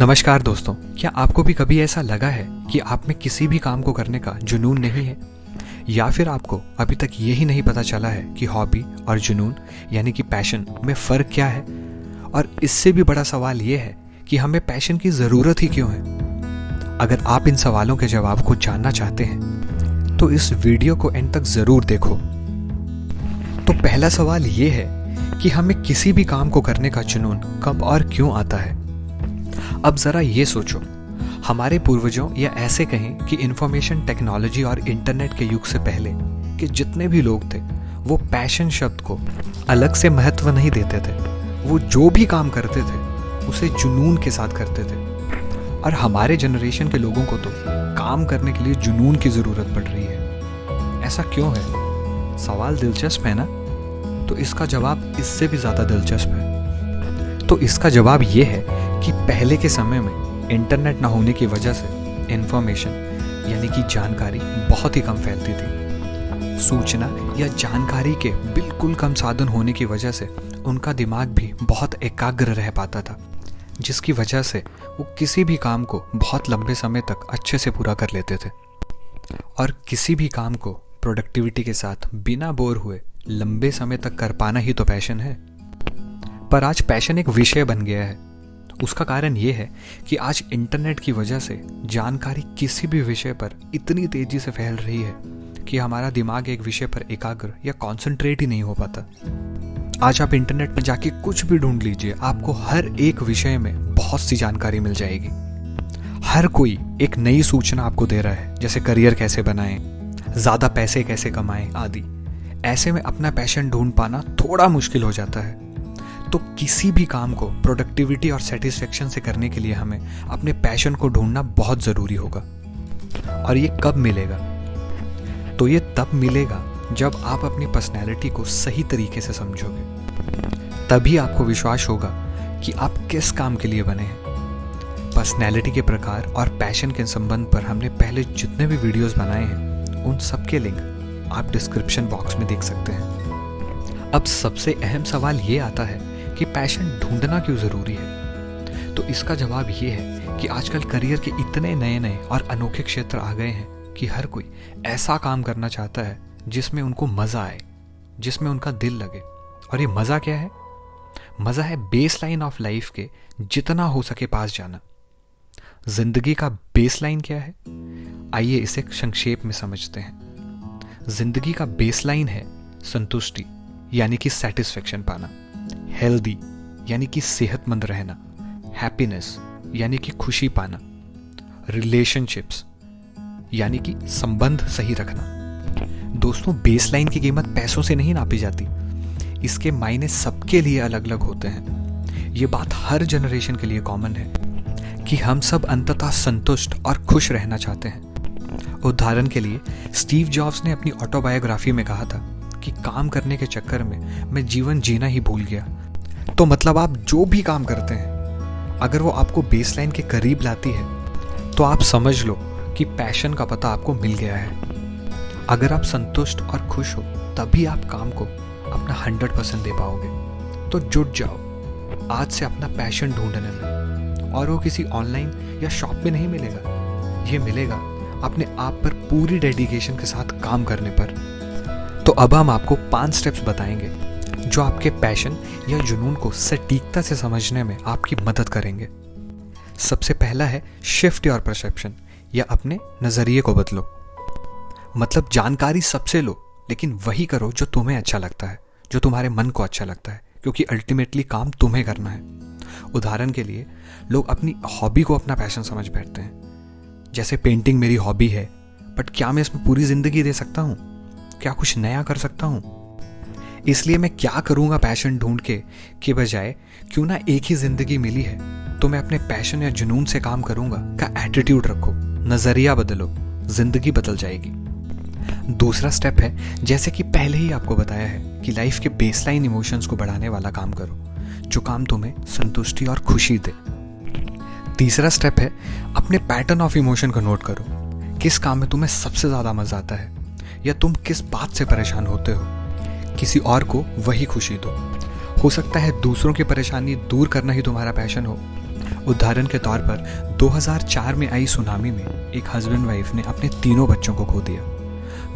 नमस्कार दोस्तों, क्या आपको भी कभी ऐसा लगा है कि आप में किसी भी काम को करने का जुनून नहीं है, या फिर आपको अभी तक यही नहीं पता चला है कि हॉबी और जुनून यानी कि पैशन में फ़र्क क्या है? और इससे भी बड़ा सवाल ये है कि हमें पैशन की ज़रूरत ही क्यों है? अगर आप इन सवालों के जवाब को जानना चाहते हैं तो इस वीडियो को एंड तक ज़रूर देखो। तो पहला सवाल ये है कि हमें किसी भी काम को करने का जुनून कब और क्यों आता है? अब ज़रा ये सोचो, हमारे पूर्वजों या ऐसे कहें कि इंफॉर्मेशन टेक्नोलॉजी और इंटरनेट के युग से पहले के जितने भी लोग थे वो पैशन शब्द को अलग से महत्व नहीं देते थे। वो जो भी काम करते थे उसे जुनून के साथ करते थे। और हमारे जनरेशन के लोगों को तो काम करने के लिए जुनून की ज़रूरत पड़ रही है। ऐसा क्यों है? सवाल दिलचस्प है ना? तो इसका जवाब इससे भी ज़्यादा दिलचस्प है। तो इसका जवाब ये है कि पहले के समय में इंटरनेट ना होने की वजह से इंफॉर्मेशन यानी कि जानकारी बहुत ही कम फैलती थी। सूचना या जानकारी के बिल्कुल कम साधन होने की वजह से उनका दिमाग भी बहुत एकाग्र रह पाता था, जिसकी वजह से वो किसी भी काम को बहुत लंबे समय तक अच्छे से पूरा कर लेते थे। और किसी भी काम को प्रोडक्टिविटी के साथ बिना बोर हुए लंबे समय तक कर पाना ही तो पैशन है। पर आज पैशन एक विषय बन गया है। उसका कारण ये है कि आज इंटरनेट की वजह से जानकारी किसी भी विषय पर इतनी तेजी से फैल रही है कि हमारा दिमाग एक विषय पर एकाग्र या कंसंट्रेट ही नहीं हो पाता। आज आप इंटरनेट में जाके कुछ भी ढूंढ लीजिए, आपको हर एक विषय में बहुत सी जानकारी मिल जाएगी। हर कोई एक नई सूचना आपको दे रहा है, जैसे करियर कैसे बनाएं, ज़्यादा पैसे कैसे कमाएं आदि। ऐसे में अपना पैशन ढूंढ पाना थोड़ा मुश्किल हो जाता है। तो किसी भी काम को प्रोडक्टिविटी और सेटिस्फेक्शन से करने के लिए हमें अपने पैशन को ढूंढना बहुत ज़रूरी होगा। और ये कब मिलेगा? तो ये तब मिलेगा जब आप अपनी पर्सनैलिटी को सही तरीके से समझोगे। तभी आपको विश्वास होगा कि आप किस काम के लिए बने हैं। पर्सनैलिटी के प्रकार और पैशन के संबंध पर हमने पहले जितने भी वीडियोस बनाए हैं उन सब के लिंक आप डिस्क्रिप्शन बॉक्स में देख सकते हैं। अब सबसे अहम सवाल ये आता है कि पैशन ढूंढना क्यों ज़रूरी है? तो इसका जवाब ये है कि आजकल करियर के इतने नए नए और अनोखे क्षेत्र आ गए हैं कि हर कोई ऐसा काम करना चाहता है जिसमें उनको मज़ा आए, जिसमें उनका दिल लगे। और ये मज़ा क्या है? मज़ा है बेस लाइन ऑफ लाइफ के जितना हो सके पास जाना। जिंदगी का बेस लाइन क्या है? आइए इसे संक्षेप में समझते हैं। जिंदगी का बेस लाइन है संतुष्टि यानी कि सेटिस्फेक्शन पाना, हेल्दी यानी कि सेहतमंद रहना, हैप्पीनेस यानी कि खुशी पाना, रिलेशनशिप्स यानी कि संबंध सही रखना। दोस्तों, बेसलाइन की कीमत पैसों से नहीं नापी जाती। इसके मायने सबके लिए अलग अलग होते हैं। ये बात हर जनरेशन के लिए कॉमन है कि हम सब अंततः संतुष्ट और खुश रहना चाहते हैं। उदाहरण के लिए स्टीव जॉब्स ने अपनी ऑटोबायोग्राफी में कहा था कि काम करने के चक्कर में मैं जीवन जीना ही भूल गया। तो मतलब आप जो भी काम करते हैं, अगर वो आपको बेसलाइन के करीब लाती है तो आप समझ लो कि पैशन का पता आपको मिल गया है। अगर आप संतुष्ट और खुश हो तभी आप काम को अपना 100% दे पाओगे। तो जुट जाओ आज से अपना पैशन ढूंढने में। और वो किसी ऑनलाइन या शॉप में नहीं मिलेगा, ये मिलेगा अपने आप पर पूरी डेडिकेशन के साथ काम करने पर। तो अब हम आपको 5 स्टेप्स बताएंगे जो आपके पैशन या जुनून को सटीकता से समझने में आपकी मदद करेंगे। सबसे पहला है शिफ्ट योर परसेप्शन या अपने नज़रिए को बदलो। मतलब जानकारी सबसे लो, लेकिन वही करो जो तुम्हें अच्छा लगता है, जो तुम्हारे मन को अच्छा लगता है, क्योंकि अल्टीमेटली काम तुम्हें करना है। उदाहरण के लिए लोग अपनी हॉबी को अपना पैशन समझ बैठते हैं। जैसे पेंटिंग मेरी हॉबी है, बट क्या मैं इसमें पूरी ज़िंदगी दे सकता हूँ? क्या कुछ नया कर सकता हूँ? इसलिए मैं क्या करूँगा पैशन ढूंढ के बजाय क्यों ना एक ही ज़िंदगी मिली है तो मैं अपने पैशन या जुनून से काम करूँगा का एटीट्यूड रखो। नज़रिया बदलो, ज़िंदगी बदल जाएगी। दूसरा स्टेप है, जैसे कि पहले ही आपको बताया है, कि लाइफ के बेसलाइन इमोशंस को बढ़ाने वाला काम करो, जो काम तुम्हें संतुष्टि और खुशी दे। तीसरा स्टेप है, अपने पैटर्न ऑफ इमोशन को नोट करो। किस काम में तुम्हें सबसे ज़्यादा मज़ा आता है, या तुम किस बात से परेशान होते हो। किसी और को वही खुशी दो। हो सकता है दूसरों की परेशानी दूर करना ही तुम्हारा पैशन हो, उदाहरण के तौर पर 2004 में आई सुनामी में एक हस्बैंड वाइफ ने अपने तीनों बच्चों को खो दिया।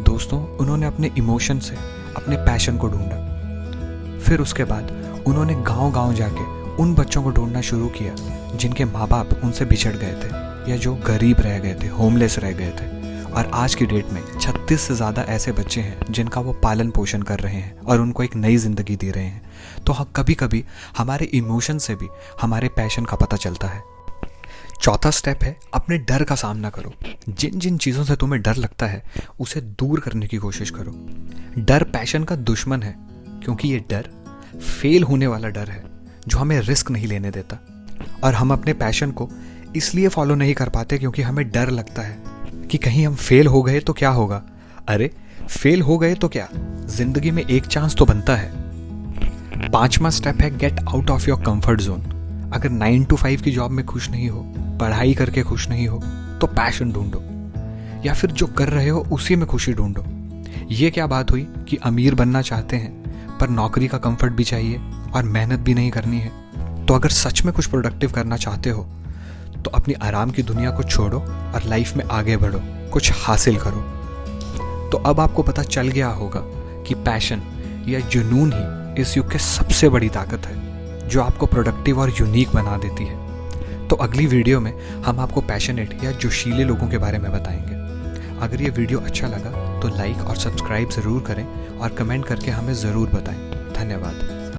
दोस्तों, उन्होंने अपने इमोशन से अपने पैशन को ढूंढा। फिर उसके बाद उन्होंने गांव-गांव जाके उन बच्चों को ढूंढना शुरू किया जिनके माँ बाप उनसे बिछड़ गए थे या जो गरीब रह गए थे, होमलेस रह गए थे। और आज की डेट में 36 से ज़्यादा ऐसे बच्चे हैं जिनका वो पालन पोषण कर रहे हैं और उनको एक नई ज़िंदगी दे रहे हैं। तो हाँ, कभी कभी हमारे इमोशन से भी हमारे पैशन का पता चलता है। चौथा स्टेप है, अपने डर का सामना करो। जिन जिन चीज़ों से तुम्हें डर लगता है उसे दूर करने की कोशिश करो। डर पैशन का दुश्मन है, क्योंकि ये डर फेल होने वाला डर है जो हमें रिस्क नहीं लेने देता। और हम अपने पैशन को इसलिए फॉलो नहीं कर पाते क्योंकि हमें डर लगता है कि कहीं हम फेल हो गए तो क्या होगा। अरे, फेल हो गए तो क्या, जिंदगी में एक चांस तो बनता है। पांचवा स्टेप है, get out of your comfort zone. अगर 9 to 5 की जॉब में खुश नहीं हो, पढ़ाई करके खुश नहीं हो, तो पैशन ढूंढो, या फिर जो कर रहे हो उसी में खुशी ढूंढो। ये क्या बात हुई कि अमीर बनना चाहते हैं पर नौकरी का कंफर्ट भी चाहिए और मेहनत भी नहीं करनी है। तो अगर सच में कुछ प्रोडक्टिव करना चाहते हो तो अपनी आराम की दुनिया को छोड़ो और लाइफ में आगे बढ़ो, कुछ हासिल करो। तो अब आपको पता चल गया होगा कि पैशन या जुनून ही इस युग के सबसे बड़ी ताकत है जो आपको प्रोडक्टिव और यूनिक बना देती है। तो अगली वीडियो में हम आपको पैशनेट या जोशीले लोगों के बारे में बताएंगे। अगर ये वीडियो अच्छा लगा तो लाइक और सब्सक्राइब ज़रूर करें और कमेंट करके हमें ज़रूर बताएं। धन्यवाद।